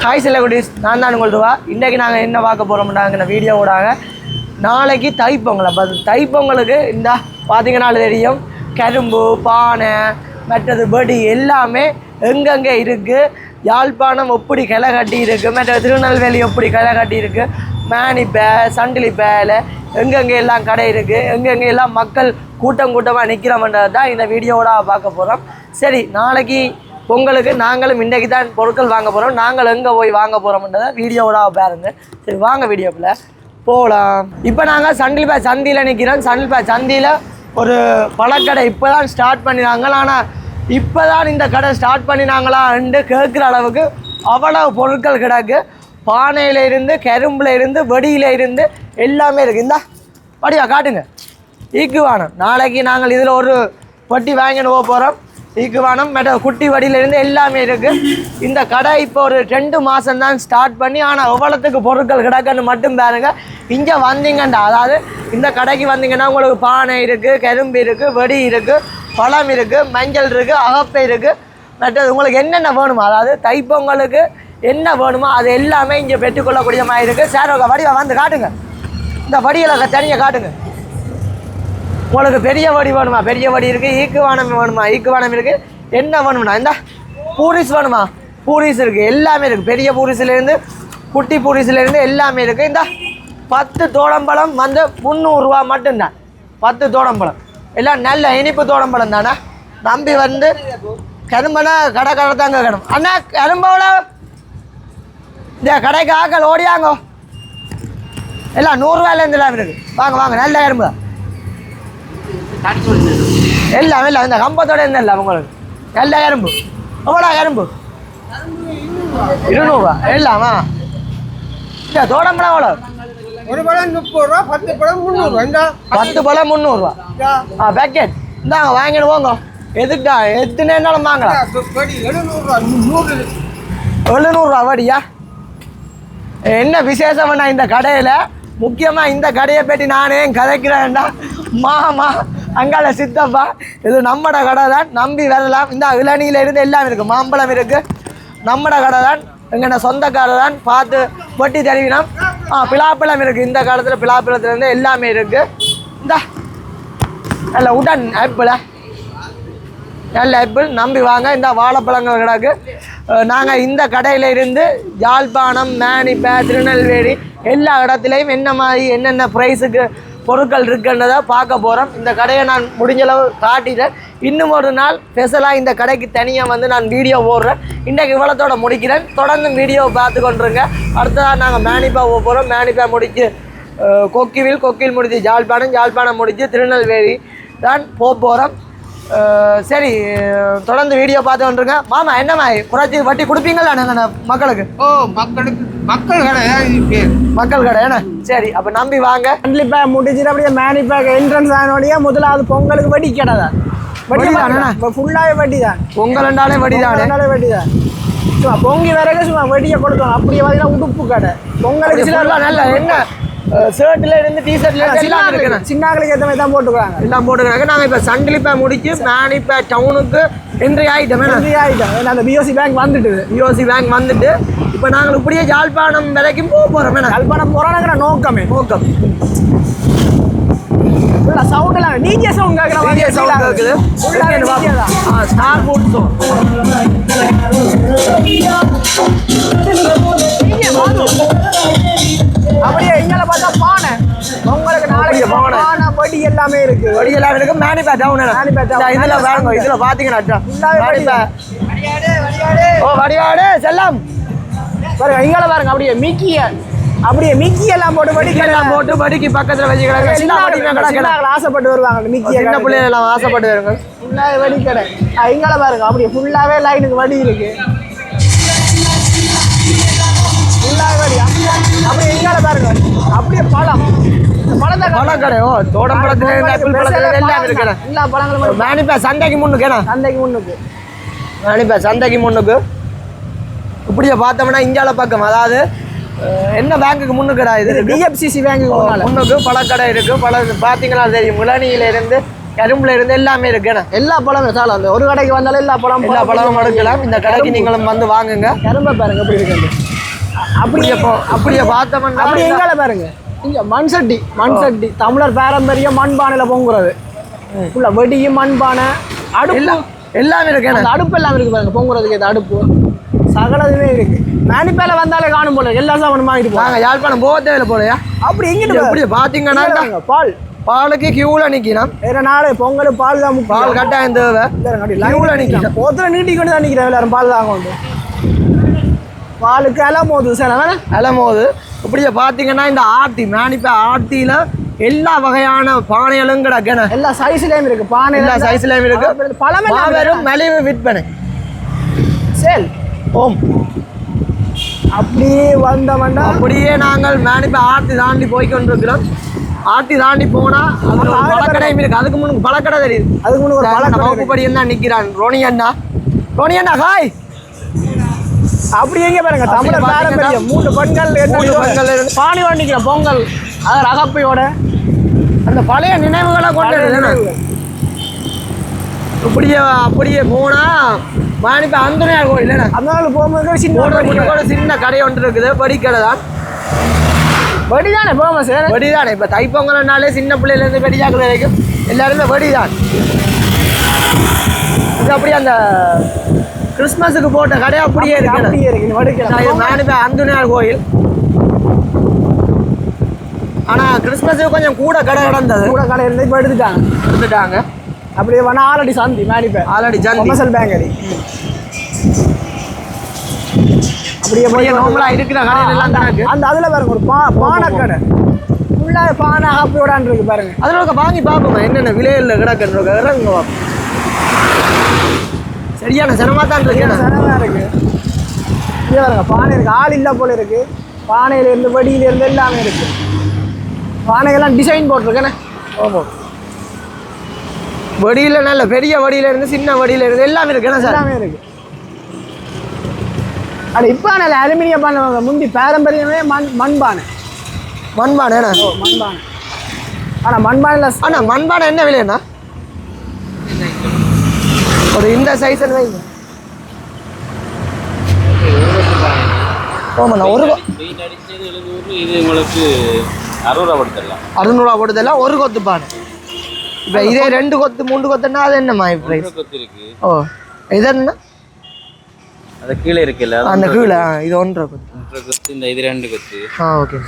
Hi செல்லகுட்டீஸ், நான் தான் உங்கள்துவா. இன்றைக்கி நாங்கள் என்ன பார்க்க போகிறோம்னாங்க வீடியோ விடாங்க. நாளைக்கு தைப்பொங்கல். அப்போ தைப்பொங்கலுக்கு இந்த பார்த்தீங்கன்னா தெரியும், கரும்பு, பானை, மற்றது படி எல்லாமே எங்கெங்கே இருக்குது. யாழ்ப்பாணம் எப்படி கிளை கட்டி இருக்குது, மற்ற திருநெல்வேலி எப்படி கிளை கட்டி இருக்குது, மேனிப்பே, சண்டிலிப்பேல எங்கெங்கே எல்லாம் கடை இருக்குது, எங்கெங்கே எல்லாம் மக்கள் கூட்டம் கூட்டமாக நிற்கிறோம்ன்றது தான் இந்த வீடியோவோட பார்க்க போகிறோம். சரி, நாளைக்கு பொங்கலுக்கு நாங்களும் இன்றைக்கு தான் பொருட்கள் வாங்க போகிறோம். நாங்கள் எங்கே போய் வாங்க போகிறோம்ன்றதை வீடியோவோட பாருங்க. சரி, வாங்க வீடியோக்குள்ளே போகலாம். இப்போ நாங்கள் சண்டில்பே சந்தியில் நிற்கிறோம். சண்டில்பே சந்தியில் ஒரு பழக்கடை இப்போ தான் ஸ்டார்ட் பண்ணினாங்க. ஆனால் இப்போ தான் இந்த கடை ஸ்டார்ட் பண்ணினாங்களான்னு கேட்குற அளவுக்கு அவ்வளோ பொருட்கள் கிடக்கு. பானையில் இருந்து, கரும்பில் இருந்து, வெடியில் இருந்து எல்லாமே இருக்குது. இந்த படியா காட்டுங்க. ஈக்குவானம் நாளைக்கு நாங்கள் இதில் ஒரு பொட்டி வாங்கிட்டு போக போகிறோம். ஈக்குவானம் மற்ற குட்டி வடியிலேருந்து எல்லாமே இருக்குது. இந்த கடை இப்போ ஒரு 2 மாதம் தான் ஸ்டார்ட் பண்ணி, ஆனால் எவ்வளோத்துக்கு பொருட்கள் கிடக்குன்னு மட்டும் பாருங்கள். இங்கே வந்தீங்கண்டா, அதாவது இந்த கடைக்கு வந்தீங்கன்னா உங்களுக்கு பானை இருக்குது, கரும்பு இருக்குது, வெடி இருக்குது, பழம் இருக்குது, மஞ்சள் இருக்குது, அகப்பை இருக்குது, மற்றது உங்களுக்கு என்னென்ன வேணுமோ, அதாவது தைப்பொங்கலுக்கு என்ன வேணுமோ அது எல்லாமே இங்கே பெற்றுக்கொள்ளக்கூடிய மாதிரி இருக்குது. சார் வடிவை வந்து காட்டுங்க. இந்த வடியில் தனியாக காட்டுங்க. உங்களுக்கு பெரிய வடி வேணுமா, பெரிய வடி இருக்குது. ஈக்குவானம் வேணுமா, ஈக்குவானம் இருக்குது. என்ன வேணும்னா இந்த பூரிஸ் வேணுமா, பூரிஸ் இருக்குது. எல்லாமே இருக்குது. பெரிய பூரிஸ்லேருந்து குட்டி பூரிஸ்லேருந்து எல்லாமே இருக்குது. இந்த 10 தோடம்பழம் வந்து 300 ரூபா மட்டும்தான். 10 தோடம்பழம் எல்லாம் நல்ல இனிப்பு தோடம்பழம் தானே. நம்பி வந்து கரும்புனா கடை தாங்க கேட்கணும். அண்ணா கரும்போட இந்த கடைக்கு ஆக்கள் ஓடியாங்கோ. எல்லாம் 100 ரூபாயிலேருந்து எல்லாம் இருக்குது. வாங்க வாங்க, நல்ல கரும்பு எல்லாம் இல்லை. இந்த கம்பத்தோட என்ன இல்லை உங்களுக்கு நல்ல கரும்பு. எவ்வளோ கரும்பு? 200 ரூபா எல்லாமா. இந்த தோடம்பழம் எவ்வளோ? ஒரு பழம் 30 ரூபா, 10 பழம் 300 ரூபா. 10 பழம் 300 ரூபா. பேக்கெட் இந்தாங்க, வாங்கிட்டு போங்க. எதுக்கா எத்தனை நாளும் வாங்கலாம். 700 ரூபா வடியா. என்ன விசேஷம்னா இந்த கடையில் முக்கியமாக இந்த கடையை பற்றி நானே கதைக்கிறேன்டா. மாமா அங்கால சித்தப்பா, இது நம்மட கடை தான், நம்பி வரலாம். இந்த இளநியில் இருந்து எல்லாம் இருக்குது. மாம்பழம் இருக்குது. நம்மட கடை தான், எங்கள்ட சொந்தக்காரை தான். பார்த்து வட்டி தருவினோம். பிலாப்பழம் இருக்குது. இந்த காலத்தில் பிலாப்பழத்துலேருந்து எல்லாமே இருக்குது. இந்த நல்ல உடன் ஆப்பிள், நல்ல ஆப்பிள் நம்பி வாங்க. இந்த வாழைப்பழங்கள் கிடக்கு. நாங்கள் இந்த கடையில் இருந்து யாழ்ப்பாணம், மேனிப்பே, திருநெல்வேலி எல்லா இடத்துலையும் என்ன மாதிரி என்னென்ன ப்ரைஸுக்கு பொருட்கள் இருக்குன்றதை பார்க்க போகிறோம். இந்த கடையை நான் முடிஞ்சளவு காட்டிட்டேன். இன்னும் ஒரு நாள் ஸ்பெஷலாக இந்த கடைக்கு தனியாக வந்து நான் வீடியோ போடுறேன். இன்றைக்கு இவ்வளோத்தோட முடிக்கிறேன். தொடர்ந்து வீடியோவை பார்த்து கொண்டுருங்க. அடுத்ததாக நாங்கள் மேனிப்பா போக போகிறோம். மேனிப்பா முடித்து கொக்கிவில் முடித்து யாழ்ப்பாணம் முடித்து திருநெல்வேலி தான் போக போகிறோம். சரி, தொடர்ந்து வீடியோ பார்த்து வந்துருங்க. மாமா என்னம்மா குறைச்சி வட்டி கொடுப்பீங்களா நாங்கள் மக்களுக்கு? மக்கள் கடை மக்கள் கடை ஏன்னா. சரி, அப்போ நம்பி வாங்க. கண்டிப்பா முடிச்சுட்டு அப்படியே மேனிப்பேக் என்ட்ரன்ஸ் ஆனோடய முதலாவது பொங்கலுக்கு வட்டி கடை தான். வட்டி தானே ஃபுல்லாகவே வட்டி தான். பொங்கல்னாலே வட்டி தானே. வட்டி தான். சும்மா பொங்கி வரைக்கும் சும்மா வட்டியை கொடுத்தோம். அப்படியே பார்த்தீங்கன்னா உடுப்பு கடை. பொங்கலுக்கு சில நல்ல என்ன ஷர்ட்ல இருந்து டிஷர்ட்ல இருந்து எல்லாம் இருக்கு. சின்னாங்களுக்கு ஏற்ற மாதிரி தான் போட்டுக்கிறாங்க. எல்லாம் போட்டுக்கிறாங்க. நாங்கள் இப்போ சண்டிலிப்பே முடிச்சு மேனிப்பே டவுனுக்கு என்ட்ரி ஆகிட்டோம். அந்த பிஓசி பேங்க் வந்துட்டு இப்போ நாங்கள் இப்படியே யாழ்ப்பாணம் வரைக்கும் போக போகிறோம். யாழ்ப்பாணம் போகிறாங்கிற நோக்கம் சவுண்டெல்லாம் டிஜே சவுண்ட் கேட்குற மாதிரி சவுண்ட் கேட்குது. ஸ்டார் ஃபுட் ஷோ அப்படியே இங்கே பார்த்தா பானை உங்களுக்கு நாளைக்கு பானை வடி எல்லாமே இருக்கு. வடி எல்லாமே இருக்கு. மேனிப்பே டவுன் இதில் பாருங்க. இதில் பார்த்தீங்கன்னா வடிவாடு செல்லம் பாருங்க. இங்கே பாருங்க, அப்படியே மிக்கி எல்லாம் போட்டு படிக்கலாம் போட்டு படிக்கு பக்கத்தில் வச்சு கிடக்கு. ஆசைப்பட்டு வருவாங்க. மிக்கி சின்ன பிள்ளைங்க எல்லாம் ஆசைப்பட்டு வருங்க. ஃபுல்லாக வடி கடை. இங்கே பாருங்க, அப்படியே ஃபுல்லாகவே லைனுக்கு வடி இருக்கு. அப்படியே இங்கே பாருங்க, அப்படியே பழம் கடை. தோடம் பழத்துல எல்லாம் இருக்கு. எல்லா பழங்களும் மேனிப்பே சந்தைக்கு முன்னுக்கு இப்படியே பார்த்தோம்னா இந்தியாவில் பக்கம், அதாவது என்ன பேங்குக்கு முன்னுக்கடா இது? டிஎஃப்சிசி பேங்க்கு முன்னுக்கு பழக்கடை இருக்குது. பார்த்தீங்கன்னா தெரியும். இளநியிலேருந்து கரும்புல இருந்து எல்லாமே இருக்குண்ணா. எல்லா பழமும் சார் அந்த ஒரு கடைக்கு வந்தாலும் எல்லா பழமும் எடுக்கலாம். இந்த கடைக்கு நீங்களும் வந்து வாங்குங்க. கரும்பை பாருங்க எப்படி இருக்கு. அப்படியே பார்த்தோம்னா அப்படி எங்கால பாருங்க இங்க மண் சட்டி தமிழர் பாரம்பரிய மண்பானையில பொங்குறது. ஃபுல்லா வெடியும் மண்பானை அடுப்பு எல்லாமே இருக்கு. அந்த அடுப்பு எல்லாம் இருக்கு பாருங்க, பொங்குறதுக்கு இந்த அடுப்பு சகலதுமே இருக்கு. மேனிப்பேல வந்தாலே காணும் போல எல்லா சாமானும் வாங்கிட்டு போவாங்க. யாழ்ப்பாணம் போக தேவையில்ல போலையா? அப்படி எங்கிட்டு அப்படி பாத்தீங்கன்னா பாலுக்கு கியூல நிக்கணும். வேற நாளே பொங்கல் பால் தான் பால் கட்டாயம் தேவை. கியூல நிக்கணும். ஒருத்தர நீட்டிக்கொண்டு தான் நிக்கிறேன் எல்லாரும் பால் தான் கொண்டு. பாலுக்கு அலமோது சார் அலமோது. இப்படியே பாத்தீங்கன்னா இந்த ஆர்த்தி மேனிப்பே ஆர்த்தியில எல்லா வகையான பானைகளும் கிடக்கணும். எல்லா சைஸ்லயும் இருக்கு பானை, எல்லா சைஸ்லயும் இருக்கு. மாபெரும் மலிவு விற்பனை. சேல் ஓம். அப்படியே வந்தவண்டா அப்படியே நாங்கள் மேனிப்பே ஆர்த்தி தாண்டி போய் கொண்டிருக்கிறோம். ஆர்த்தி தாண்டி போனா அதுல ஒரு பழக்கடையும் இருக்கு. அதுக்கு முன்னுக்கு பழக்கடை தெரியுது. அதுக்கு முன்னுக்கு ஒரு பழக்கடை வகுப்புப்படி தான் நிக்கிறான் ரோனி அண்ணா ஹாய். அப்படி எங்க பாருங்க தமிழர் பாரம்பரியம் 3 பெண்கள் பாணி வண்டிக்கிறோம் பொங்கல் அது ரகப்பையோட அந்த பழைய நினைவுகளை கொண்டு அப்படியே போனா மாணிப்ப அந்தனையார் கோயில் அதனால போகும்போது சின்ன கடை ஒன்று இருக்குது. படிக்கடை தான். வடிதானே ஃபேமஸ். வடிதானே இப்போ தைப்பொங்கல்னாலே சின்ன பிள்ளையிலேருந்து வெடியாக்கள் வரைக்கும் எல்லாருமே வடிதான். இது அப்படியே அந்த கிறிஸ்மஸுக்கு போட்ட கடை அப்படியே இருக்கு. மாணிப்ப அந்தனையார் கோயில். ஆனால் கிறிஸ்மஸுக்கு கொஞ்சம் கூட கடை கிடந்தது. கூட கடை இருந்து இப்போ எடுத்துட்டாங்க. அப்படியே வேணா ஆல்ரெடி சந்தி மேனிப்பேன் ஆல்ரெடி சந்தி கொமர்ஷியல் பேங்கரி. அப்படியே போய் நார்மலாக இருக்கிற கடையெல்லாம் கணக்கு. அந்த அதில் பாருங்க ஒரு பானை கடை ஃபுல்லாக பானை ஆப்பையோடான் இருக்கு பாருங்க. அதில் வாங்கி பார்ப்போம் என்னென்ன விலையில் கிடக்குன்னு இறங்க பார்ப்போம். சரியான சிரமமாக தான் இருக்கு. சிரமமாக இருக்கு. இதே பாருங்க பானை இருக்கு. ஆள் இல்லை போல இருக்கு. பானையிலேருந்து வடியிலேருந்து எல்லாமே இருக்கு. பானைகள்லாம் டிசைன் போட்டிருக்கேண்ணே. ஆமாம். வடியில் நல்ல பெரிய வடியில இருந்து சின்ன வடியில இருந்து எல்லாமே இருக்கு. என்ன சார் எல்லாமே இருக்கு. அது இப்போ நல்ல அலுமினிய பானை முந்தி பாரம்பரியமே மண்பானை. மண்பானை மண்பானை. ஆனால் மண்பானையில் மண்பானை என்ன விலைண்ணா? ஒரு இந்த சைஸ் வைங்க. ஆமாண்ணா ஒரு இது உங்களுக்கு 600 போடுதெல்லாம் ஒரு கொத்து பானை. இப்போ இதே 2 கொத்து 3 கொத்துன்னா அது என்னம்மா ப்ரைஸ்? ஓ இது என்ன அது கீழே இருக்குல்ல அந்த கீழே இது 1.5 கொத்து. இந்த இது 2 கொத்து. ஓகே.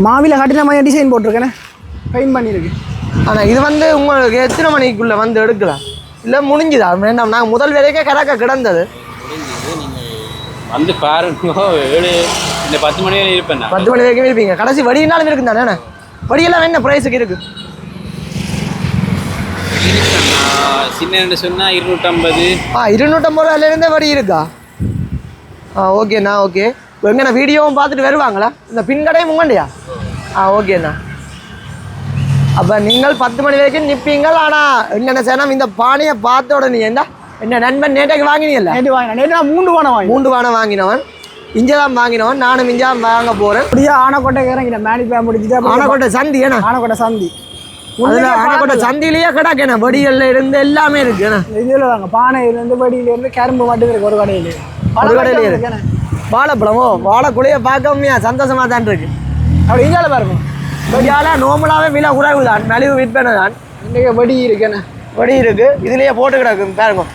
மாவில கட்டின மாதிரி டிசைன் போட்டிருக்கேனே, பெயிண்ட் பண்ணியிருக்கு. ஆனால் இது வந்து உங்களுக்கு எத்தனை மணிக்குள்ளே வந்து எடுக்கலாம் இல்லை முடிஞ்சுதா? வேண்டாம் நாங்கள் முதல் வேலைக்கே கணக்க கிடந்தது. வந்து பாருங்க 10 மணி வரைக்கும் இருப்பேன். 10 மணி வரைக்கும் இருப்பீங்க. கடைசி வடினாலும் இருக்கு தானே? வடியெல்லாம் என்ன ப்ரைஸுக்கு இருக்கு? சின்ன சொன்னால் 250. 250 ரூபாயிலேருந்தே வடி இருக்கா? ஓகேண்ணா. ஓகே. எங்கண்ணா வீடியோவும் பார்த்துட்டு வருவாங்களா? இந்த பின்கடையும் உங்கண்டியா? ஓகேண்ணா. அப்போ நீங்கள் 10 மணி வரைக்கும் நிற்பீங்க. ஆனால் என்னென்ன செய்யணும், இந்த பானையை பார்த்த உடனே என்ன நண்பன் நேற்றைக்கு வாங்கினீங்கல்ல? நேற்று வாங்கினேன். நேற்று நான் 3 பானை வாங்கினவன். இங்கே தான் வாங்கினவன். நானும் இங்கே வாங்க போகிறேன். அப்படியே ஆனைக்கோட்டை இறங்கினேன். மேனிப்பே முடிச்சுட்டு ஆனைக்கோட்டை சந்தி ஏன்னா ஆனைக்கோட்டை சந்தி அதில் ஆனைக்கோட்டை சந்திலேயே கிடக்கேண்ணா. வடிகளில் இருந்து எல்லாமே இருக்குண்ணா. இதில் வாங்க பானையிலேருந்து வடியிலேருந்து கரும்பு மட்டும் இருக்கு ஒரு கடையிலே. ஒரு கடையிலே இருக்குண்ணே. வாழைப்பழமோ வாழைக்குள்ளையே பார்க்கவுமே சந்தோஷமாக தான் இருக்கு. அப்படி இந்தியாவில் பாருங்க வடியால் நோமலாகவே விலை குறைவு தான். மலிவு விற்பனை தான். இன்றைக்கி வடி இருக்குண்ணே. வடி இருக்குது. இதுலேயே போட்டு கிடக்கு பாருங்க.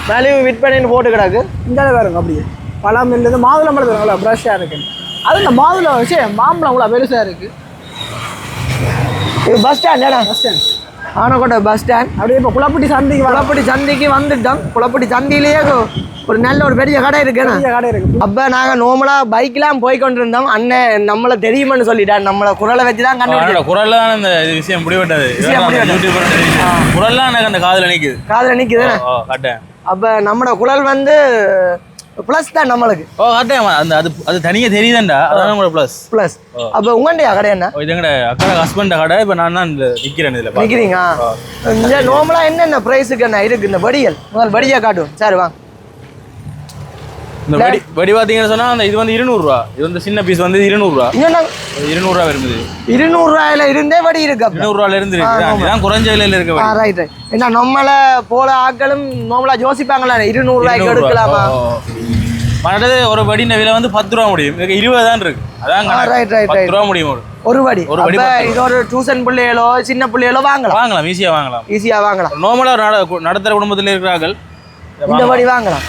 மலிவு விற்பனைன்னு போட்டு கிடக்கு. இந்தியாவில் பாருங்க. அப்படியே பழம் இல்லது மாதுளம் பழம் பாருங்களா ப்ரஷ்ஷாக இருக்குது. அது இந்த மாதுளம் வச்சு மாம்பழம் கூட பெருசாக இருக்குது. இது பஸ் ஸ்டாண்ட் ஏன்னா? Bus stand Anaikottai bus stand. அப்படியே இப்போ குளப்பட்டி சந்திக்கு வந்துட்டோம். குளப்பட்டி சந்தியிலேயே ஒரு நல்ல ஒரு பெரிய கடை இருக்குண்ணா. கடை இருக்குது. அப்போ நாங்கள் நார்மலாக பைக்கெலாம் போய் கொண்டிருந்தோம். அண்ணன் நம்மளை தெரியுமான்னு சொல்லிட்டான். நம்மளை குரலை வச்சு தான் கண்டுபிடிச்சோம். குரல் தான் இந்த விஷயம் முடிவெட்டது. குரல்லாம் எனக்கு அந்த காதில் நிற்குது. அப்போ நம்மளோட குரல் வந்து ப்ளஸ் தான் நம்மளுக்கு. அது தனியாக தெரியுதுண்டா. அதான் உங்களோட ப்ளஸ். அப்போ உங்கள்கிட்டயா கடை என்ன? இது எங்கட அக்கா ஹஸ்பண்ட் கடை. இப்போ நான் தான் நிற்கிறேன். இதில் நிற்கிறீங்க. இந்த நார்மலாக என்னென்ன ப்ரைஸுக்கு என்ன இருக்குது இந்த வடிகள்? முதல் வடியாக காட்டும் சார் வாங்க. இந்த வடி பார்த்தீங்கன்னு சொன்னா அந்த இது வந்து 200 ரூபா. இது வந்து சின்ன பீஸ் வந்து 200 ரூபா. 200 ரூபா வருது. 200 ரூபாயில இருந்தே வடி இருக்கு. 200 ரூபாயில இருந்து இருக்கு. அதான் குறைஞ்ச விலையில இருக்கு வடி. ரைட். என்ன நம்மள போல ஆட்களும் நம்மள யோசிப்பாங்களா 200 ரூபாய்க்கு எடுக்கலாமா? மற்றது ஒரு வடின விலை வந்து 10 ரூபா முடியும். இதுக்கு 20 தான் இருக்கு. அதான் ரைட் 10 ரூபா முடியும் ஒரு வடி. அப்ப இது ஒரு டியூஷன் பிள்ளைகளோ சின்ன பிள்ளைகளோ வாங்கலாம். ஈஸியா வாங்கலாம். நார்மலா நடத்துற குடும்பத்துல இருக்கிறார்கள் இந்த வடி வாங்கலாம்.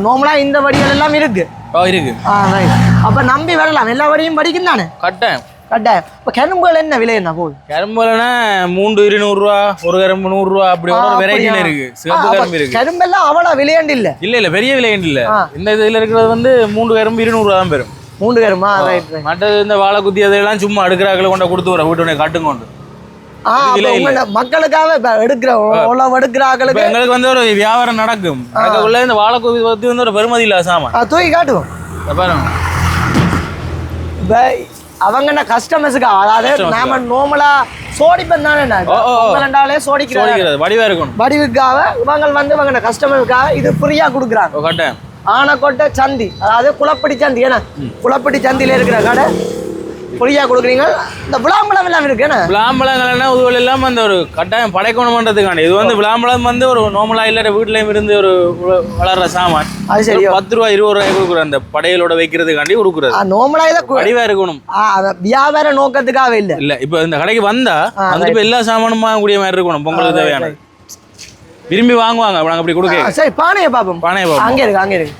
நார்மலா இந்த வடிகள் எல்லாம் இருக்கு. இருக்கு. ரைட். அப்ப நம்பி வரலாம். எல்லா வடியும் படிக்கும் தானே? கட்டாயம். இப்ப கரும்புகள் என்ன விலை என்ன போகுது? கரும்புலன்னா 3 200 ரூபா, ஒரு கரும்பு 100 ரூபா, அப்படி ஒரு வெரைட்டில இருக்கு. சிவப்பு கரும்பு இருக்கு. கரும்பெல்லாம் அவ்வளவு விலையாண்டு இல்ல. இல்ல பெரிய விலையாண்டு இல்ல. இந்த இதுல இருக்கிறது வந்து 3 கரும்பு 200 ரூபா தான் பெறும். 3 கரும்பா? ரைட். மற்றது இந்த வாழை குத்தி அதெல்லாம் சும்மா அடுக்கிறாக்களை கொண்டு கொடுத்து வர வீட்டு காட்டுங்க கொண்டு. மக்களுக்காக எடுக்கிறாங்களுக்கு எங்களுக்கு வந்து ஒரு வியாபாரம் நடக்கும். நடக்கக்குள்ள இந்த வாழை குத்தி வந்து ஒரு பெருமதி இல்ல சாமான். தூக்கி காட்டுவோம் பாருங்க. அவங்க கஸ்டமர்ஸுக்கு அதாவது நாம நார்மலா சோடிப்பன் தானே சோடிக்கிறது வடிவா இருக்கணும். வடிவுக்காக இவங்க வந்து இவங்க கஸ்டமருக்காக இது ஃப்ரீயா கொடுக்குறாங்க. ஆனக்கோட்டை சந்தி, அதாவது குளப்படி சந்தி. ஏன்னா குளப்படி சந்தியில இருக்கிற கடை ஃப்ரீயா கொடுக்குறீங்க. இந்த விளாம்பழம் எல்லாம் இருக்கு. விளாம்பழங்கள்னா உதவி எல்லாம் அந்த ஒரு கட்டாயம் படைக்கணும்ன்றதுக்கான இது வந்து விளாம்பழம் வந்து ஒரு நார்மலா இல்ல வீட்டுலயும் இருந்து ஒரு வளர்ற சாமான். அது சரி 10 ரூபா 20 ரூபாய் கொடுக்குற அந்த படையலோட வைக்கிறதுக்காண்டி கொடுக்குறது. நார்மலா இதை வடிவா இருக்கணும். வியாபார நோக்கத்துக்காக இல்ல. இப்ப இந்த கடைக்கு வந்தா வந்துட்டு இப்ப எல்லா சாமானும் வாங்கக்கூடிய மாதிரி இருக்கணும். பொங்கலுக்கு தேவையான விரும்பி வாங்குவாங்க. நாங்க அப்படி கொடுக்க. சரி பானையை பார்ப்போம். அங்கே இருக்கு.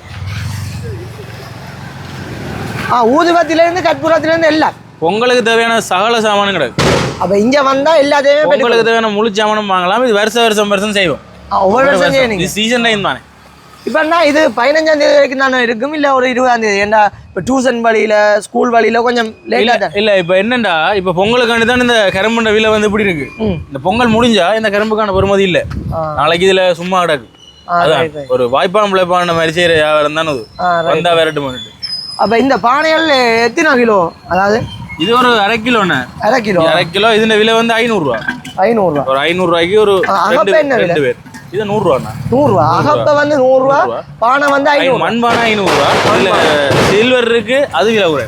ஊதுபத்தில இருந்து கற்பூரத்துல இருந்து எல்லாம் பொங்கலுக்கு தேவையான சகல சாமானும் கிடையாது. அப்ப இங்க வந்தா எல்லாத்தையுமே பொங்கலுக்கு தேவையான முழு சாமானும் வாங்கலாம். இது வருஷம் செய்வோம். ஒவ்வொரு வருஷம் சீசன் டைம் தானே. இப்ப என்ன இது 15ஆம் தேதி வரைக்கும் தானே இருக்கும் இல்ல ஒரு 20ஆம் தேதி? ஏன்னா இப்ப டியூஷன் வழியில ஸ்கூல் வழியில கொஞ்சம் லேட்டா தான். இல்ல இப்ப என்னண்டா இப்ப பொங்கலுக்காண்டி தான் இந்த கரும்புண்ட விலை வந்து இப்படி இருக்கு. இந்த பொங்கல் முடிஞ்சா இந்த கரும்புக்கான பெருமதி இல்ல. நாளைக்கு இதுல சும்மா கிடக்கு. அதான் ஒரு வாய்ப்பான பிழைப்பான மாதிரி செய்யற வியாபாரம் தானே. வந்தா விரட்டு பண்ணிட்டு. அப்ப இந்த பானைகள் எத்தனை கிலோ? அதாவது இது ஒரு அரை கிலோண்ணே. அரை கிலோ. இதுல விலை வந்து 500 ரூபா. 500 ரூபா. ஒரு 500 ரூபாய்க்கு ஒரு ரெண்டு பேர். இது 100 ரூபாண்ணா. 100 ரூபா. அகப்ப வந்து 100 ரூபா. பானை வந்து 500. மண்பானை 500 ரூபா. இதுல சில்வர் இருக்கு. அது விலை கூட.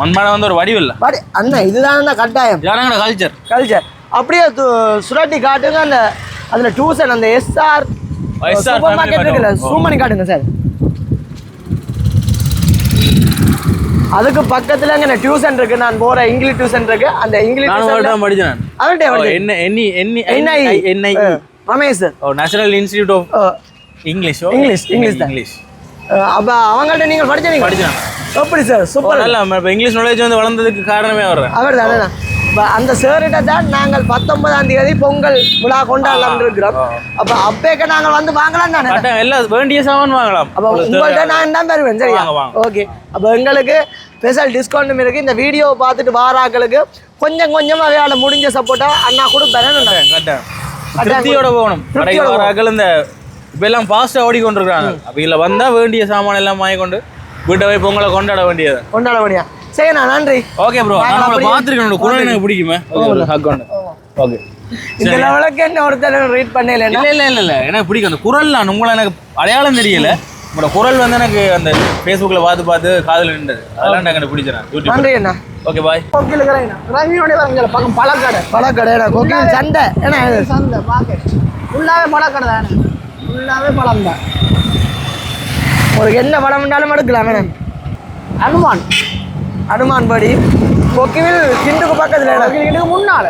மண்பானை வந்து ஒரு வடிவில்ல. அண்ணா இதுதான் கட்டாயம். யாராங்கடா கல்ச்சர். அப்படியே சுரட்டி காட்டுங்க. அந்த அதுல டியூஷன் அந்த SR சூப்பர் மார்க்கெட் இருக்குல்ல, ஜூம் பண்ணி காட்டுங்க சார். அதுக்கு பக்கத்துல அங்க டியூஷன் இருக்கு. நான் போற இங்கிலீஷ் டியூஷன் இருக்கு. அந்த இங்கிலீஷ் நான் படிச்சேன். Ramesh national institute of English. அப்ப அவங்கள்ட்ட நீங்க படிச்சீங்க. எப்படி சார்? சூப்பர். நல்ல இங்கிலீஷ் நாலேஜ் வந்து வளர்ந்ததுக்கு காரணமே அவர்தான். அந்த சார்கிட்ட தான் நாங்கள் 19ஆம் தேதி பொங்கல் விழா கொண்டாடலாம் இருக்கிறோம். அப்ப அப்பேக்க நாங்கள் வந்து வாங்கலாம் தானே. எல்லாம் வேண்டிய சாமான் வாங்கலாம். அப்ப உங்கள்கிட்ட நான் தான் பெறுவேன். சரியா? ஓகே. அப்ப எங்களுக்கு ஸ்பெஷல் டிஸ்கவுண்ட்டும் இருக்கு. இந்த வீடியோவை பார்த்துட்டு வாராக்களுக்கு கொஞ்சம் கொஞ்சம் அவையால முடிஞ்ச சப்போர்ட்டா அண்ணா கொடுப்பேன். திருப்தியோட போகணும். வாராக்கள் இந்த இப்ப எல்லாம் ஃபாஸ்டா ஓடிக்கொண்டிருக்காங்க. அப்ப இதுல வந்தா வேண்டிய சாமான் எல்லாம் வாங்கி கொண்டு வீட்டை போய் பொங்கலை கொண்டாட வேண்டியது. சரிண்ணா, நன்றி. Okay bro. நான் உங்களை பார்த்துருக்கேன். குரல் எனக்கு பிடிக்குமே. ஓகே. இந்த லெவலுக்கு என்ன ஒருத்தர் ரீட் பண்ணல. இல்ல எனக்கு பிடிக்கும் அந்த குரல். நான் உங்களை எனக்கு அடையாளம் தெரியல. உங்களோட குரல் வந்து எனக்கு அந்த ஃபேஸ்புக்கில் பார்த்து காதில் நின்றது. அதெல்லாம் எனக்கு பிடிச்சேன். நன்றி அண்ணா. Okay bye. கோக்கில் ரவியோட வரங்க பக்கம் பழக்கடை கோக்கில் சந்தை. ஏன்னா சந்தை மார்க்கெட் ஃபுல்லாகவே பழக்கடை தானே. ஃபுல்லாகவே பழம் தான். உங்களுக்கு என்ன பழம் இருந்தாலும் எடுக்கலாம். வேணும் அனுமான் படி கொக்கிவில் கிண்டுக்கு பக்கத்துல கிண்டுக்கு முன்னால.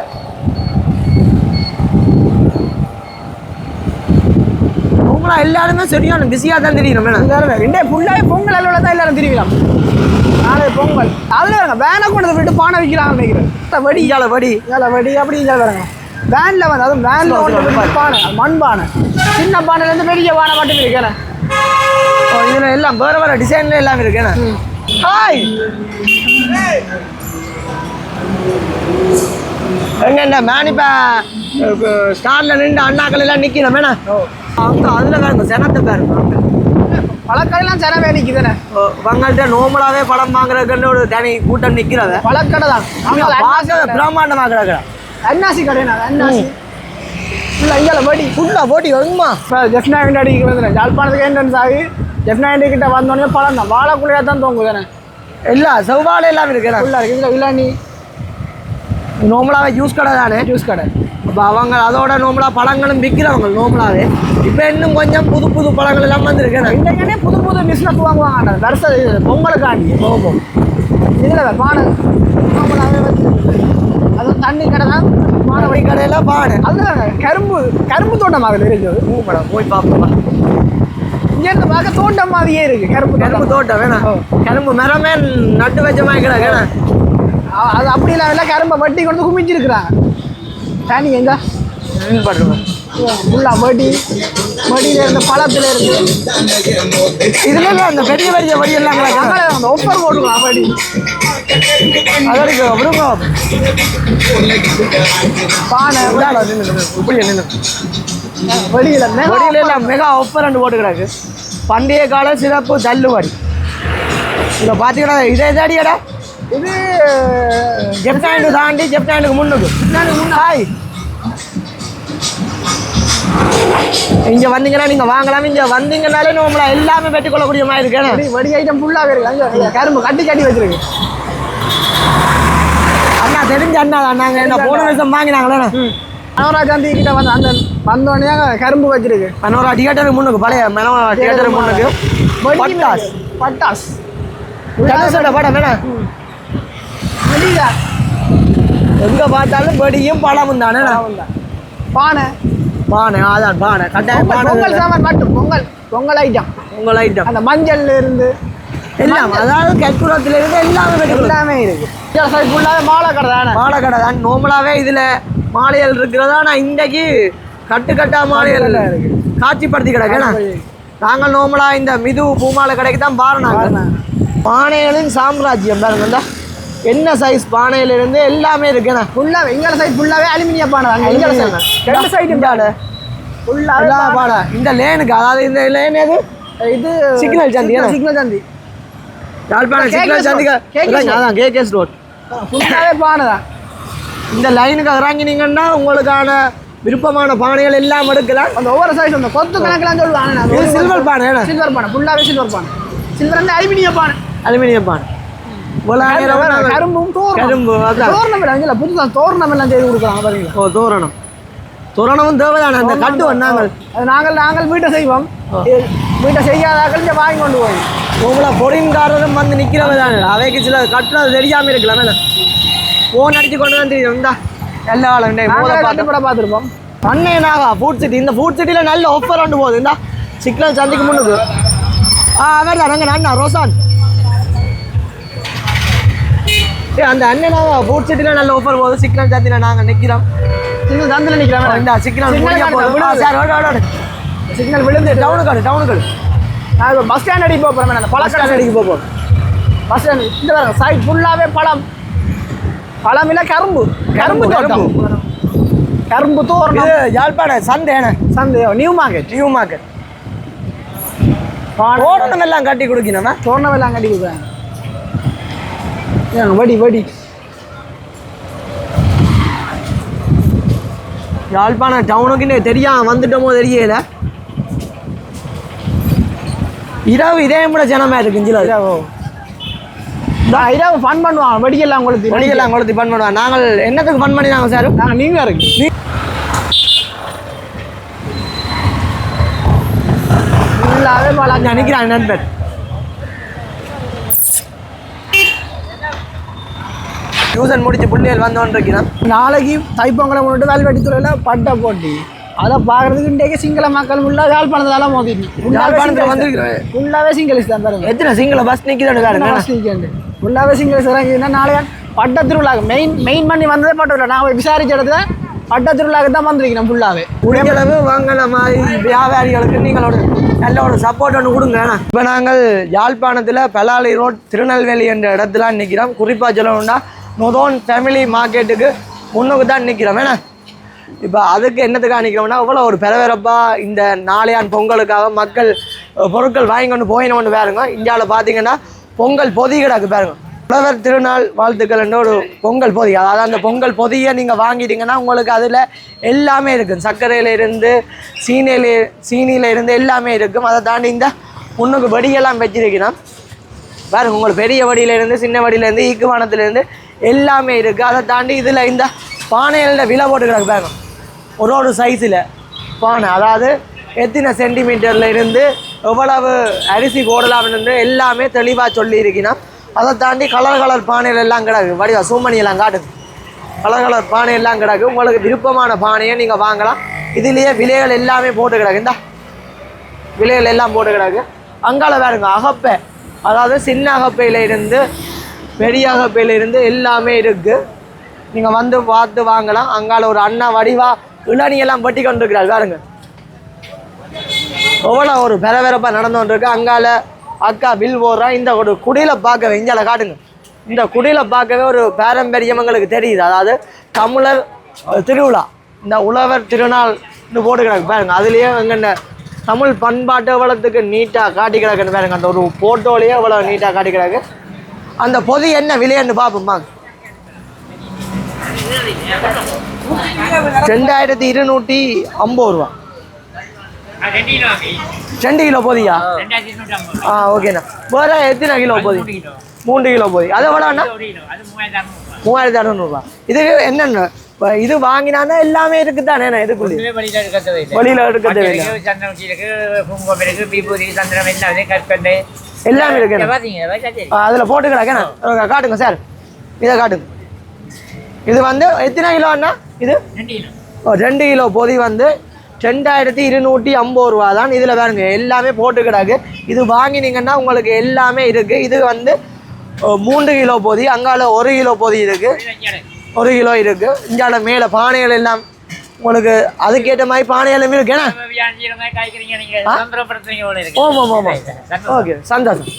உங்களா எல்லாருமே சரியான பிஸியா தான் தெரியணும். ரெண்டே ஃபுல்லாவே பொங்கல் அளவுல தான் எல்லாரும் தெரியலாம். நாளை பொங்கல் அதுல வேனை கொண்டு விட்டு பானை வைக்கிறாங்க நினைக்கிறேன். வடி வடி அப்படி வரங்க வேன்ல வந்து. அதுவும் வேன்ல கொண்டு பானை மண்பானை. சின்ன பானைல இருந்து பெரிய பானை மட்டும் இருக்கேன். இதுல எல்லாம் வேற டிசைன்ல எல்லாம் இருக்கேன். ஹாய் எங்க மேனிப்பா ஸ்டார்ல நின்று அண்ணாக்கள் எல்லாம் நிக்கணும். வேணா அங்க அதுல வேணும் ஜனத்தை பாருங்க. பழக்கடையெல்லாம் ஜனமே நிக்குதுண்ணே. உங்கள்கிட்ட நோமலாவே பழம் வாங்குறதுக்கு ஒரு தனி கூட்டம் நிக்கிறத. பழக்கடை தான் பிரம்மாண்டமா கிடக்குற அன்னாசி கடைண்ணா. அன்னாசி ஃபுல்லா இங்கே போட்டி ஃபுல்லா போட்டி வருமா. ஜெஃப்னா அடிக்கிறது யாழ்ப்பாணத்துக்கு என்ட்ரன்ஸ் ஆகி F90 கிட்ட வந்தோடனே பழம் தான் வாழைக்குள்ளையா தான் தோங்குதானே இல்லை செவ்வாழை எல்லாம் இருக்குண்ணா ஃபுல்லாக இருக்குது இதில் இளநீ நார்மலாகவே ஜூஸ் கடை தானே ஜூஸ் கடை அப்போ அவங்க அதோட நார்மலாக பழங்களும் விற்கிறவங்க நார்மலாகவே இப்போ இன்னும் கொஞ்சம் புது புது பழங்கள் எல்லாம் வந்துருக்கேண்ணா இன்றைக்கே புது புது பிஸ்னஸ் வாங்குவாங்க வருஷம் பொங்கலுக்காண்டி போகும் இதில் பானை நார்மலாகவே வச்சு அது தண்ணி கடை தான் மாணவரி கடையில் பானை அதுதான் கரும்பு தோட்டம் அதில் இருக்குது மேடம் போய் பார்ப்போம் இங்கேருந்து பார்க்க தோட்டம் மாதிரியே இருக்குது கரும்பு தோட்டம் வேணா கரும்பு மரமே நட்டு வச்ச மாதிரி கிடக்குண்ணா அது அப்படி இல்லை கரும்பை வட்டி கொண்டு குமிச்சிருக்கிறாங்க தண்ணி எங்க பண்ணுவேன் ஃபுல்லாக வடியில இருந்து பழத்தில் இருக்கு இதுல அந்த பெரிய பெரிய வடி எல்லாம் கிடக்கு அந்த ஒப்பர் போட்டுக்கலாம் வடி அதற்கு விடுங்க பானை இப்படி என்ன வடியில் வடியில எல்லாம் மெகா ஒப்பர் ரெண்டு போட்டு கிடக்கு பண்டைய கால சிறப்பு தள்ளுபடி இதை பார்த்தீங்கன்னா இதே தாடியடா இது ஜெப்டாண்டு தாண்டி ஜெப்டாண்டுக்கு முன்னுக்கு ஹாய் இங்க வந்தீங்கன்னா நீங்க வாங்கலாம் இங்க வந்தீங்கன்னாலே நம்மள எல்லாமே பெற்றுக்கொள்ளக்கூடிய மாதிரி இருக்கு வடி ஐட்டம் ஃபுல்லாகவே இருக்கு அங்கே கரும்பு கட்டி வச்சிருக்கு அண்ணா தெரிஞ்ச அண்ணா தான் நாங்கள் என்ன போன வருஷம் வாங்கினாங்களே மனோரா காந்தி கிட்ட வந்து அந்த வந்தோடனே கரும்பு வச்சிருக்கு மனோரா தியேட்டருக்கு முன்னுக்கு பழைய மனோரா தியேட்டருக்கு முன்னுக்கு பட்டாஸ் பட்டாஸ் தனுஷோட படம் என்ன எங்க பார்த்தாலும் வெடியும் பழமும் தானே பானை பானை அதான் பானை கட்டாயம் பொங்கல் பானை சாமான் மட்டும் பொங்கல் ஐட்டம் உங்கள் ஐட்டம் அந்த மஞ்சள்ல இருந்து எல்லாம் அதாவது கற்பூரத்துல இருந்து எல்லாமே வெடிக்கலாம் எல்லாமே இருக்கு ஃபுல்லாகவே மாலை கடை தானே மாலை கடை தான் நார்மலாகவே இதில் மாலைகள் இருக்கிறதா நான் இன்றைக்கு கட்டுக்கட்டா மாலைகள் காட்சிப்படுத்தி கிடக்கேண்ணா நாங்கள் நார்மலாக இந்த மிது பூமாலை கடைக்கு தான் பாருனாங்க பானைகளின் சாம்ராஜ்யம் பாருங்க என்ன சைஸ் பானையிலிருந்து எல்லாமே இருக்குண்ணா ஃபுல்லாகவே எங்களை சைடு ஃபுல்லாகவே அலுமினிய பானை தாங்க எங்களை சைடு ரெண்டு சைடும் பானை ஃபுல்லாக பானை இந்த லேனுக்கு அதாவது இந்த லேன் எது இது சிக்னல் சந்தி சிக்னல் சந்தி யாழ்ப்பாணம் சிக்னல் சந்திக்கு அதான் கேகேஎஸ் ரோட் ஃபுல்லாகவே பானை தான் இந்த லைனுக்கு இறங்கினீங்கன்னா உங்களுக்கான விருப்பமான பானைகள் எல்லாம் எடுக்கலாம் அந்த ஒவ்வொரு சைஸ் அந்த கொத்து கணக்கெல்லாம் சொல்லுவாங்க இது சில்வர் பானை சில்வர் பானை ஃபுல்லாகவே சில்வர் பானை சில்வர் வந்து அலுமினிய பானை அலுமினியம் பானை கரும்பும் கரும்பு அதான் தோரணம் இல்லை புதுசாக தோரணம் எல்லாம் செய்து கொடுக்குறாங்க பாருங்களா ஓ தோரணம் தோரணமும் தேவைதானே அந்த கட்டு வந்தாங்க அது நாங்கள் வீட்டை செய்வோம் வீட்டை செய்யாதாக்கள் இங்கே வாங்கி கொண்டு போய் உங்களை பொறின்காரரும் வந்து நிற்கிறவங்க தானே அவைக்கு சில கட்டுறது தெரியாமல் இருக்கலாம் ஃபோன் அடிச்சு கொண்டு வந்து தெரியும் இந்தா எல்லா ஆளும் கூட பார்த்துருப்போம் அண்ணேனாகா ஃபுட் சிட்டி இந்த ஃபுட் சிட்டியில் நல்ல ஆஃபர் கொண்டு போகுது இந்த சிக்கன் சந்திக்கு முன்னுக்கு அவர் தான் நாங்கள் அண்ணா ரோசான் அந்த அண்ணனாக ஃபுட் சிட்டியில் நல்ல ஆஃபர் போகுது சிக்கன் சந்தியில் நாங்கள் நிற்கிறோம் சிக்னல் தந்தில் நிற்கிறாங்க இந்த சிக்கன் சிக்னல் விழுந்து டவுனுக்கு நான் இப்போ பஸ் ஸ்டாண்ட் அடிக்க போகிறேன் அந்த பழக்கடை அடிக்க போகிறோம் பஸ் ஸ்டாண்ட் இந்த பாருங்க சைட் ஃபுல்லாகவே பழம் இல்லை கரும்பு கரும்பு தோரணம் இது யாழ்ப்பாணம் சந்தையோ நியூ மார்க்கெட் தோரணம் எல்லாம் கட்டி கொடுக்கணும்னா தோரணம் எல்லாம் கட்டி கொடுக்குறாங்க வடி யாழ்ப்பாணம் டவுனுக்கு தெரியாம வந்துட்டோமோ தெரியல இரவு இதே கூட ஜனமா இருக்குஞ்சில இரவு ஃபன் பண்ணுவாங்க வெடியெல்லாம் கொளுத்தி ஃபன் பண்ணுவாங்க நாங்கள் என்னத்துக்கு ஃபன் பண்ணினாங்க சார் நாங்கள் நீங்கள் இருக்கு ஃபுல்லாகவே பழம் நினைக்கிறாங்க நண்பர் டியூஷன் முடிச்சு பிள்ளைகள் வந்தோன்றிருக்கிறான் நாளைக்கு தைப்பொங்கலை முன்னிட்டு கல்வெட்டித்துறையில் பட்டை போட்டி அதை பார்க்கறதுக்கு இன்றைக்கு சிங்கள மக்கள் ஃபுல்லாக யாழ்ப்பாணத்தால மோதிட்டு யாழ்ப்பாணத்தில் வந்துருக்கிறேன் ஃபுல்லாகவே சிங்களஸ் தான் பாருங்க எத்தனை சிங்கள பஸ் நிற்கிறேன் பஸ் நிற்கண்டு ஃபுல்லாகவே சிங்களஸ் இறங்கினா நாளைக்கு பட்ட திருவிழாக்கு மெயின் பண்ணி வந்ததே பட்ட திருவிழா நான் விசாரிச்ச இடத்துல பட்ட திருவிழாக்கு தான் வந்திருக்கிறேன் ஃபுல்லாகவே முடிஞ்சளவு வாங்கின மாதிரி வியாபாரிகளுக்கு நீங்களோட நல்ல ஒரு சப்போர்ட் ஒன்று கொடுங்க. இப்போ நாங்கள் யாழ்ப்பாணத்தில் பலாலி ரோட் திருநெல்வேலி என்ற இடத்துல நிற்கிறோம். குறிப்பாக சொல்லணும்னா நொதோன் ஃபேமிலி மார்க்கெட்டுக்கு முன்னுக்கு தான் நிற்கிறோம். ஏன்னா இப்போ அதுக்கு என்னத்துக்காக நிற்கிறோம்னா இவ்வளோ ஒரு பெறவேறப்பாக இந்த நாளையான் பொங்கலுக்காக மக்கள் பொருட்கள் வாங்கி கொண்டு போயினோன்னு பாருங்க. இந்தியாவில் பார்த்தீங்கன்னா பொங்கல் பொதி கிடக்கு பாருங்க. உழவர் திருநாள் வாழ்த்துக்கள் என்ற ஒரு பொங்கல் பொதி, அதாவது அந்த பொங்கல் பொதியை நீங்கள் வாங்கிட்டீங்கன்னா உங்களுக்கு அதில் எல்லாமே இருக்கும். சர்க்கரையில் இருந்து சீனியில் இருந்து எல்லாமே இருக்கும். அதை தாண்டி இந்த முன்னுக்கு வடியெல்லாம் வச்சிருக்கணும் பாருங்க. உங்களுக்கு பெரிய வடியிலேருந்து சின்ன வடியிலேருந்து ஈக்குவானத்துலேருந்து எல்லாமே இருக்குது. அதை தாண்டி இதில் இந்த பானைகளோட விலை போட்டுக்கிறாங்க பாருங்க. ஒரு சைஸில் பானை, அதாவது எத்தனை சென்டிமீட்டரில் இருந்து எவ்வளவு அரிசி போடலாம்னு எல்லாமே தெளிவாக சொல்லியிருக்கணும். அதை தாண்டி கலர் பானைகள் எல்லாம் கிடக்கு. வடிவா சூமணி எல்லாம் காட்டுது. கலர் பானை எல்லாம் கிடக்கு. உங்களுக்கு விருப்பமான பானையை நீங்கள் வாங்கலாம். இதுலேயே விலைகள் எல்லாமே போட்டு கிடக்கு. இந்த விலைகள் எல்லாம் போட்டு கிடக்கு. அங்கால பாருங்க அகப்பை, அதாவது சின்ன அகப்பையில் இருந்து பெரிய அகப்பையில் இருந்து எல்லாமே இருக்குது. நீங்கள் வந்து பார்த்து வாங்கலாம். அங்கால ஒரு அண்ணா வடிவா இளநியெல்லாம் பட்டி கொண்டு இருக்கிறார் பாருங்க. எவ்வளோ ஒரு பெறப்பாக நடந்து கொண்டிருக்கு. அங்கால அக்கா பில் போடுறா. இந்த ஒரு குடியில் பார்க்கவே இஞ்சால காட்டுங்க. இந்த குடியில் பார்க்கவே ஒரு பாரம்பரியம் எங்களுக்கு தெரியுது. அதாவது தமிழர் திருவிழா, இந்த உழவர் திருநாள்னு போட்டு கிடக்கு பாருங்க. அதுலேயே எங்கென்ன தமிழ் பண்பாட்டு எவ்வளோத்துக்கு நீட்டாக காட்டி கிடக்குன்னு பாருங்க. அந்த ஒரு ஃபோட்டோலேயே எவ்வளோ நீட்டாக காட்டி கிடக்கு. அந்த பொதி என்ன விலைன்னு பார்ப்போம்மா. 2250 ரூபா. 2 கிலோ போதியா? ஓகேண்ணா. வேறு எத்தனை கிலோ போதி? 3 கிலோ போதி. அதை விடண்ணா 3600 ரூபா. இதுக்கு என்னென்ன இது வாங்கினா எல்லாமே இருக்குதானே? இதுக்குள்ளே வெளியில் எடுக்கிறது எல்லாமே இருக்கு. அதில் போட்டு கிடக்கேண்ணா. காட்டுங்க சார், இதை காட்டுங்க. இது வந்து எத்தனை கிலோ அண்ணா? இது 2 கிலோ பொதி வந்து 2250 ரூபா தான். இதில் பாருங்க எல்லாமே போட்டு கிடக்கு. இது வாங்கினீங்கன்னா உங்களுக்கு எல்லாமே இருக்குது. இது வந்து 3 கிலோ பொதி. அங்கால 1 கிலோ பொதி இருக்குது, 1 கிலோ இருக்குது. இங்கால மேலே பானைகள் எல்லாம் உங்களுக்கு அதுக்கேற்ற மாதிரி பானைகளும் இருக்குண்ணா. ஆமாம் ஓகே, சந்தோஷம்.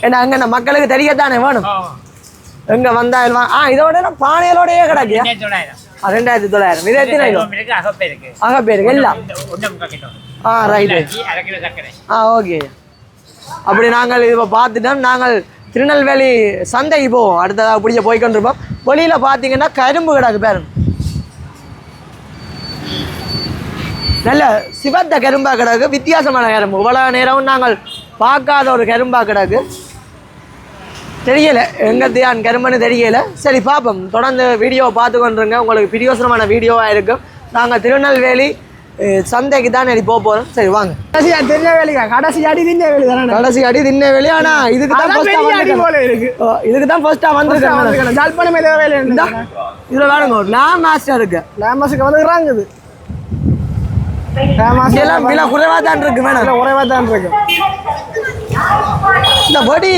ஏன்னா அங்கே மக்களுக்கு தெரியத்தானே வேணும். எங்கே வந்தால் இதோட பானைகளோடையே கிடக்கு 2900. இது எத்தனை கிலோ? அகப்பே இருக்கு எல்லாம். ரைட்டு. ஓகே. அப்படி நாங்கள் இப்போ பார்த்துட்டோம். நாங்கள் திருநெல்வேலி சந்தைக்கு போவோம். அடுத்ததாக பிடிச்ச போய்கொண்டிருப்போம். வெளியில் பார்த்தீங்கன்னா கரும்பு கிடக்கு பாருங்க. நல்ல சிவத்த கரும்பாக கிடக்கு. வித்தியாசமான கரும்பு. இவ்வளோ நேரம் நாங்கள் பார்க்காத ஒரு கரும்பாக கிடக்கு. தெரியலை எங்கத்தையான் கரும்புன்னு தெரியலை. சரி பார்ப்போம். தொடர்ந்து வீடியோவை பார்த்து கொண்டுருங்க. உங்களுக்கு பிரியோசனமான வீடியோவாக இருக்கும். நாங்கள் திருநெல்வேலி சந்தைக்கு தான் போக போகிறோம். சரி வாங்க. திருநெல்வேலிக்கா? கடைசி அடி திண்ணவேலி தானே? கடைசி அடி திண்ணவேலி. ஆனால் இதுக்கு தான் ஃபர்ஸ்ட்டாக வந்துருக்கேன். ஜாழ்ப்பாணம் வேலை இருந்தா இதில் வேணுங்க ஒரு லேம் மாஸ்டர் இருக்குது. லேம் மாஸ்டருக்கு வந்துக்கிறாங்குது. எல்லாம் விலை குறைவாக தான் இருக்கு. வேணும் குறைவாக தான் இருக்கு. இந்த படி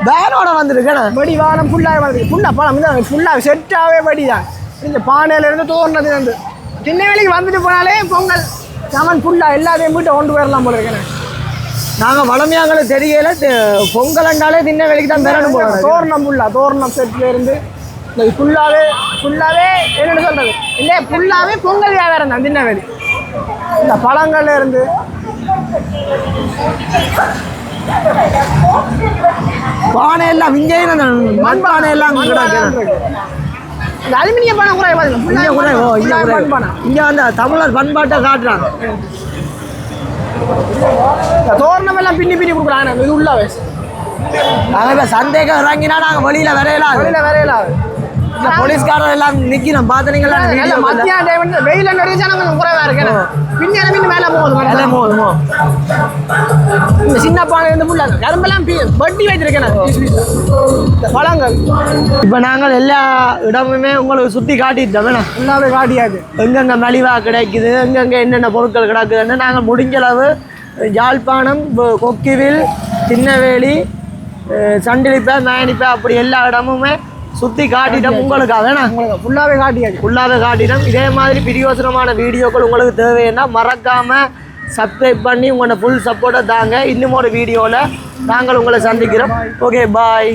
வேனோட வந்துருக்கேண்ணா. படி வானம் ஃபுல்லாக வந்து ஃபுல்லாக பழம் இந்த ஃபுல்லாக செட்டாகவே படி தான். இந்த பானையிலேருந்து தோறினது வந்து திண்ணவேலிக்கு வந்துட்டு போனாலே பொங்கல் சாமான் ஃபுல்லாக எல்லாத்தையும் வீட்டை கொண்டு போயிடலாம் போல இருக்கேன். நாங்கள் வளமையாங்கள தெரியல. பொங்கல்ண்டாலே திண்ணவேலிக்கு தான் பெறணும் போல. தோரணம் ஃபுல்லாக தோரணம் செட்லேருந்து இந்த ஃபுல்லாகவே என்னென்னு சொல்கிறது இல்லை, ஃபுல்லாகவே பொங்கல் வியாபாரம் தான் திண்ணவேலி. இந்த பழங்கள்ல இருந்து பானை எல்லாம் இங்கே மண் பானை எல்லாம் இந்த அலுமினிய பானை குறைவா? இங்கே வந்து தமிழர் பண்பாட்டை காட்டுறாங்க. தோரணம் எல்லாம் பின்னி கொடுக்குறாங்க. இது உள்ளாவே நாங்கள் இப்போ சந்தேகம் இறங்கினா நாங்கள் வெளியில் வரையலாம். இந்த போலீஸ்காரர் எல்லாம் நிற்கணும். பார்த்தீங்களா? மத்தியான டைம் வந்து வெயில் அடிச்சா கொஞ்சம் குறைவா இருக்கு. பின்னாடி மேலே போகுது. இந்த சின்ன பானை வந்து ஃபுல்லாக கரும்பெல்லாம் வட்டி வச்சிருக்கேன். பழங்கள் இப்போ நாங்கள் எல்லா இடமுமே உங்களுக்கு சுற்றி காட்டிட்டோம். வேணும் ஃபுல்லாகவே காட்டியாது. எங்கெங்கே மலிவாக கிடைக்குது, எங்கெங்கே என்னென்ன பொருட்கள் கிடக்குதுன்னு நாங்கள் முடிஞ்சளவு யாழ்ப்பாணம், கொக்கிவில், திருநெல்வேலி, சண்டிலிப்பை, மேனிப்பை அப்படி எல்லா இடமுமே சுற்றி காட்டிட்டோம். உங்களுக்காக வேணாம் ஃபுல்லாகவே காட்டிட்டோம். இதே மாதிரி பிரியோசனமான வீடியோக்கள் உங்களுக்கு தேவைன்னா மறக்காமல் சப்ஸ்கிரைப் பண்ணி உங்களோட ஃபுல் சப்போர்ட்டை தாங்க. இன்னும் ஒரு வீடியோவில் நாங்கள் உங்களை சந்திக்கிறோம். ஓகே, பாய்.